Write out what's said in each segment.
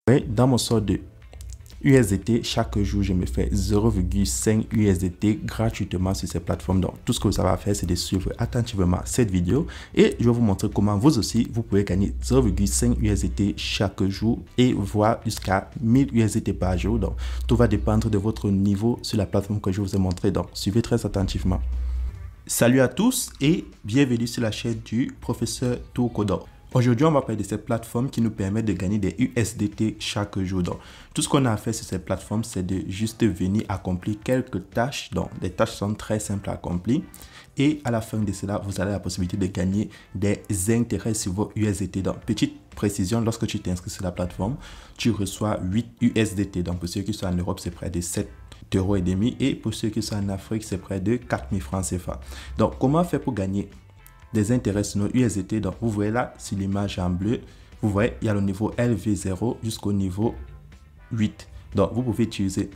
Ouais, dans mon sort de USDT, chaque jour, je me fais 0,5 USDT gratuitement sur ces plateformes. Donc, tout ce que vous avez à faire, c'est de suivre attentivement cette vidéo et je vais vous montrer comment vous aussi, vous pouvez gagner 0,5 USDT chaque jour et voire jusqu'à 1000 USDT par jour. Donc, tout va dépendre de votre niveau sur la plateforme que je vous ai montré. Donc, suivez très attentivement. Salut à tous et bienvenue sur la chaîne du professeur Tourcodor. Aujourd'hui, on va parler de ces plateformes qui nous permettent de gagner des USDT chaque jour. Donc, tout ce qu'on a à faire sur ces plateformes, c'est de juste venir accomplir quelques tâches. Donc, les tâches sont très simples à accomplir. Et à la fin de cela, vous avez la possibilité de gagner des intérêts sur vos USDT. Donc, petite précision, lorsque tu t'inscris sur la plateforme, tu reçois 8 USDT. Donc, pour ceux qui sont en Europe, c'est près de 7,5 € et pour ceux qui sont en Afrique, c'est près de 4000 francs CFA. Donc, comment faire pour gagner des intérêts sur nos USDT? Donc, vous voyez là, sur l'image en bleu, vous voyez, il y a le niveau LV0 jusqu'au niveau 8. Donc, vous pouvez utiliser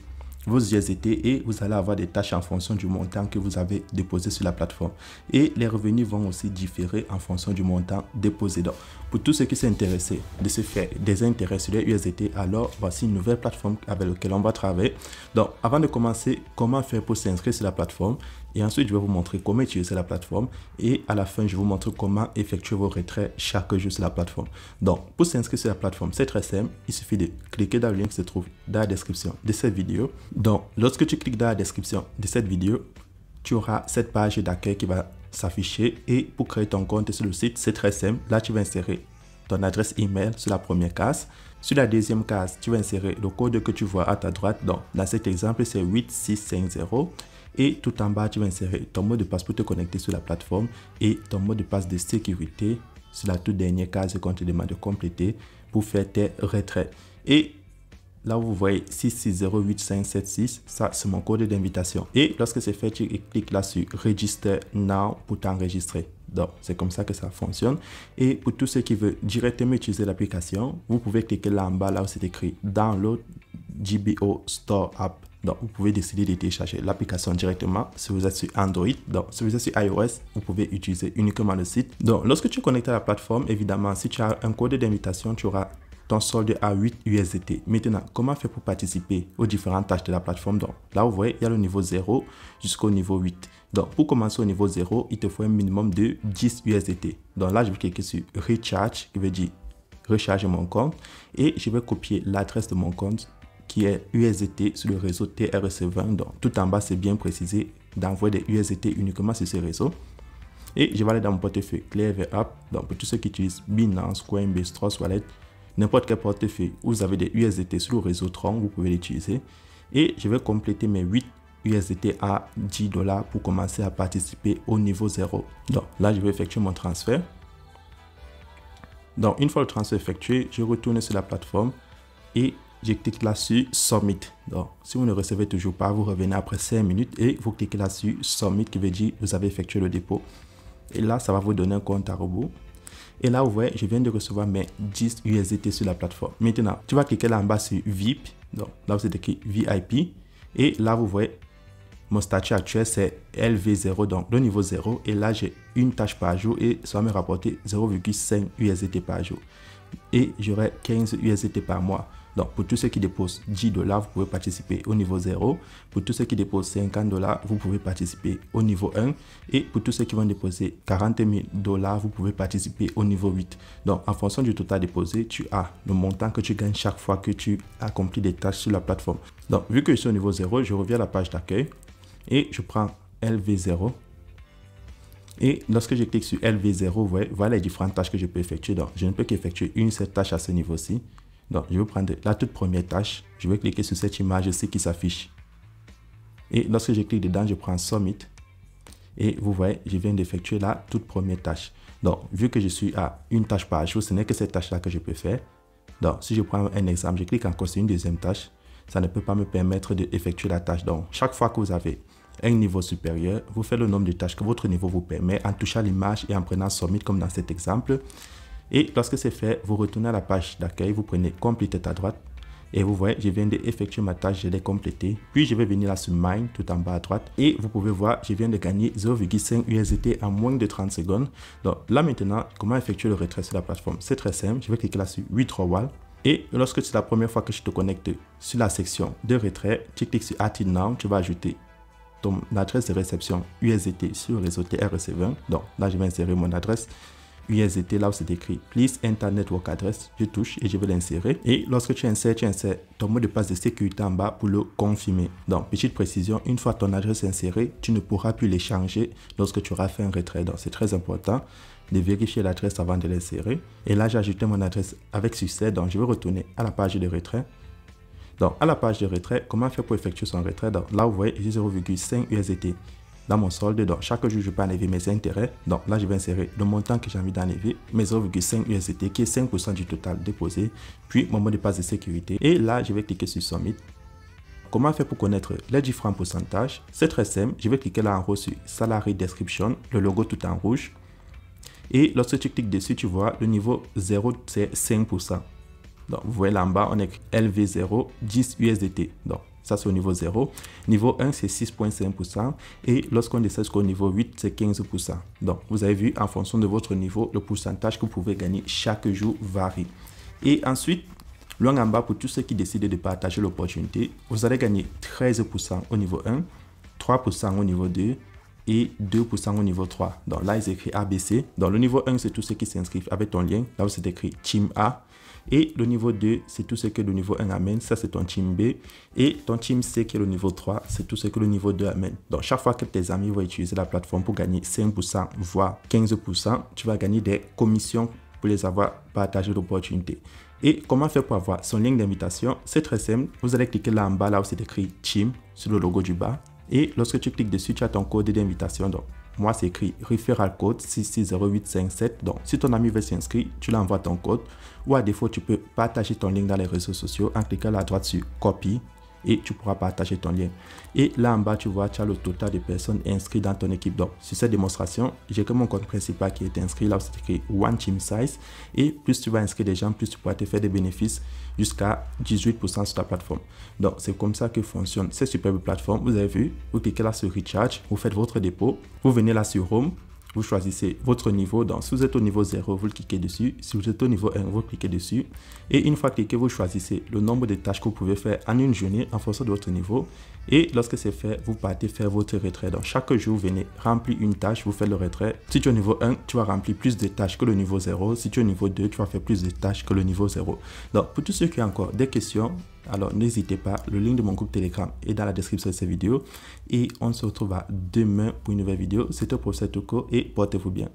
vos USDT et vous allez avoir des tâches en fonction du montant que vous avez déposé sur la plateforme. Et les revenus vont aussi différer en fonction du montant déposé. Donc, pour tous ceux qui sont intéressés de se faire des intérêts sur les USDT, alors voici une nouvelle plateforme avec laquelle on va travailler. Donc, avant de commencer, comment faire pour s'inscrire sur la plateforme? Et ensuite, je vais vous montrer comment utiliser la plateforme. Et à la fin, je vais vous montrer comment effectuer vos retraits chaque jour sur la plateforme. Donc, pour s'inscrire sur la plateforme, c'est très simple. Il suffit de cliquer dans le lien qui se trouve dans la description de cette vidéo. Donc, lorsque tu cliques dans la description de cette vidéo, tu auras cette page d'accueil qui va s'afficher. Et pour créer ton compte sur le site, c'est très simple. Là, tu vas insérer ton adresse email sur la première case. Sur la deuxième case, tu vas insérer le code que tu vois à ta droite. Donc, dans cet exemple, c'est 8650. Et tout en bas, tu vas insérer ton mot de passe pour te connecter sur la plateforme et ton mot de passe de sécurité sur la toute dernière case qu'on te demande de compléter pour faire tes retraits. Et là, vous voyez 6608576, ça c'est mon code d'invitation. Et lorsque c'est fait, tu cliques là sur Register Now pour t'enregistrer. Donc, c'est comme ça que ça fonctionne. Et pour tous ceux qui veulent directement utiliser l'application, vous pouvez cliquer là en bas, là où c'est écrit Download GBO Store App. Donc, vous pouvez décider de télécharger l'application directement si vous êtes sur Android. Donc, si vous êtes sur iOS, vous pouvez utiliser uniquement le site. Donc, lorsque tu es connecté à la plateforme, évidemment, si tu as un code d'invitation, tu auras ton solde à 8 USDT. Maintenant, comment faire pour participer aux différentes tâches de la plateforme? Donc, là, vous voyez, il y a le niveau 0 jusqu'au niveau 8. Donc, pour commencer au niveau 0, il te faut un minimum de 10 USDT. Donc là, je vais cliquer sur Recharge, qui veut dire recharger mon compte. Et je vais copier l'adresse de mon compte qui est USDT sur le réseau TRC20. Donc, tout en bas, c'est bien précisé d'envoyer des USDT uniquement sur ce réseau. Et je vais aller dans mon portefeuille Clever App. Donc, pour tous ceux qui utilisent Binance, Coinbase, Trust Wallet, n'importe quel portefeuille où vous avez des USDT sur le réseau Tron, vous pouvez l'utiliser. Et je vais compléter mes 8 USDT à 10 $ pour commencer à participer au niveau 0. Donc, là, je vais effectuer mon transfert. Donc, une fois le transfert effectué, je retourne sur la plateforme et je clique là sur Submit. Donc, si vous ne recevez toujours pas, vous revenez après 5 minutes et vous cliquez là sur Submit qui veut dire que vous avez effectué le dépôt. Et là, ça va vous donner un compte à rebours. Et là, vous voyez, je viens de recevoir mes 10 USDT sur la plateforme. Maintenant, tu vas cliquer là en bas sur VIP. Donc, là, vous êtes écrit VIP. Et là, vous voyez, mon statut actuel, c'est LV0, donc le niveau 0. Et là, j'ai une tâche par jour et ça va me rapporter 0,5 USDT par jour. Et j'aurai 15 USDT par mois. Donc, pour tous ceux qui déposent 10 $, vous pouvez participer au niveau 0. Pour tous ceux qui déposent 50 $, vous pouvez participer au niveau 1. Et pour tous ceux qui vont déposer 40 000 $, vous pouvez participer au niveau 8. Donc, en fonction du total déposé, tu as le montant que tu gagnes chaque fois que tu accomplis des tâches sur la plateforme. Donc, vu que je suis au niveau 0, je reviens à la page d'accueil et je prends LV0. Et lorsque je clique sur LV0, vous voyez, voilà les différentes tâches que je peux effectuer. Donc, je ne peux qu'effectuer une seule tâche à ce niveau-ci. Donc, je vais prendre la toute première tâche. Je vais cliquer sur cette image ici qui s'affiche. Et lorsque je clique dedans, je prends Submit. Et vous voyez, je viens d'effectuer la toute première tâche. Donc, vu que je suis à une tâche par jour, ce n'est que cette tâche-là que je peux faire. Donc, si je prends un exemple, je clique encore sur une deuxième tâche. Ça ne peut pas me permettre d'effectuer la tâche. Donc, chaque fois que vous avez un niveau supérieur, vous faites le nombre de tâches que votre niveau vous permet en touchant l'image et en prenant Submit comme dans cet exemple. Et lorsque c'est fait, vous retournez à la page d'accueil, vous prenez Complete à droite et vous voyez, je viens d'effectuer ma tâche, je l'ai complétée. Puis je vais venir là sur Mine tout en bas à droite et vous pouvez voir, je viens de gagner 0,5 USDT en moins de 30 secondes. Donc là maintenant, comment effectuer le retrait sur la plateforme? C'est très simple, je vais cliquer là sur Withdrawal Et lorsque c'est la première fois que je te connecte sur la section de retrait, tu cliques sur Add Now, tu vas ajouter ton adresse de réception USDT sur le réseau TRC20. Donc là, je vais insérer mon adresse USDT là où c'est écrit Please Enter Network Address. Je touche et je vais l'insérer. Et lorsque tu insères ton mot de passe de sécurité en bas pour le confirmer. Donc, petite précision, une fois ton adresse insérée, tu ne pourras plus les changer lorsque tu auras fait un retrait. Donc, c'est très important de vérifier l'adresse avant de l'insérer. Et là, j'ai ajouté mon adresse avec succès. Donc, je vais retourner à la page de retrait. Donc, à la page de retrait, comment faire pour effectuer son retrait? Donc, là, vous voyez, j'ai 0,5 USDT dans mon solde. Donc, chaque jour, je peux enlever mes intérêts. Donc, là, je vais insérer le montant que j'ai envie d'enlever, mes 0,5 USDT, qui est 5% du total déposé, puis mon mot de passe de sécurité. Et là, je vais cliquer sur Submit. Comment faire pour connaître les différents pourcentages? C'est très simple. Je vais cliquer là en haut sur Salary Description, le logo tout en rouge. Et lorsque tu cliques dessus, tu vois le niveau 0, c'est 5%. Donc, vous voyez là en bas, on écrit LV0, 10 USDT. Donc, ça, c'est au niveau 0. Niveau 1, c'est 6,5%. Et lorsqu'on descend jusqu'au niveau 8, c'est 15%. Donc, vous avez vu, en fonction de votre niveau, le pourcentage que vous pouvez gagner chaque jour varie. Et ensuite, loin en bas, pour tous ceux qui décident de partager l'opportunité, vous allez gagner 13% au niveau 1, 3% au niveau 2 et 2% au niveau 3. Donc là, ils écrivent ABC. Donc le niveau 1, c'est tous ceux qui s'inscrivent avec ton lien. Là où c'est écrit Team A. Et le niveau 2, c'est tout ce que le niveau 1 amène. Ça, c'est ton Team B. Et ton Team C, qui est le niveau 3, c'est tout ce que le niveau 2 amène. Donc, chaque fois que tes amis vont utiliser la plateforme pour gagner 5%, voire 15%, tu vas gagner des commissions pour les avoir partagé l'opportunité. Et comment faire pour avoir son lien d'invitation? C'est très simple. Vous allez cliquer là en bas, là où c'est écrit Team, sur le logo du bas. Et lorsque tu cliques dessus, tu as ton code d'invitation. Donc, moi, c'est écrit Referral Code 660857. Donc, si ton ami veut s'inscrire, tu l'envoies ton code. Ou à défaut, tu peux partager ton lien dans les réseaux sociaux en cliquant à droite sur Copy. Et tu pourras partager ton lien. Et là en bas, tu vois, tu as le total de personnes inscrites dans ton équipe. Donc, sur cette démonstration, j'ai que mon compte principal qui est inscrit. Là où c'est écrit One Team Size. Et plus tu vas inscrire des gens, plus tu pourras te faire des bénéfices jusqu'à 18% sur ta plateforme. Donc, c'est comme ça que fonctionne cette superbe plateforme. Vous avez vu, vous cliquez là sur Recharge, vous faites votre dépôt. Vous venez là sur Home. Vous choisissez votre niveau. Donc, si vous êtes au niveau 0, vous le cliquez dessus. Si vous êtes au niveau 1, vous cliquez dessus. Et une fois cliqué, vous choisissez le nombre de tâches que vous pouvez faire en une journée en fonction de votre niveau. Et lorsque c'est fait, vous partez faire votre retrait. Donc, chaque jour, vous venez remplir une tâche, vous faites le retrait. Si tu es au niveau 1, tu vas remplir plus de tâches que le niveau 0. Si tu es au niveau 2, tu vas faire plus de tâches que le niveau 0. Donc, pour tous ceux qui ont encore des questions, alors n'hésitez pas, le lien de mon groupe Telegram est dans la description de cette vidéo. Et on se retrouve demain pour une nouvelle vidéo. C'était Professeur Toko et portez-vous bien.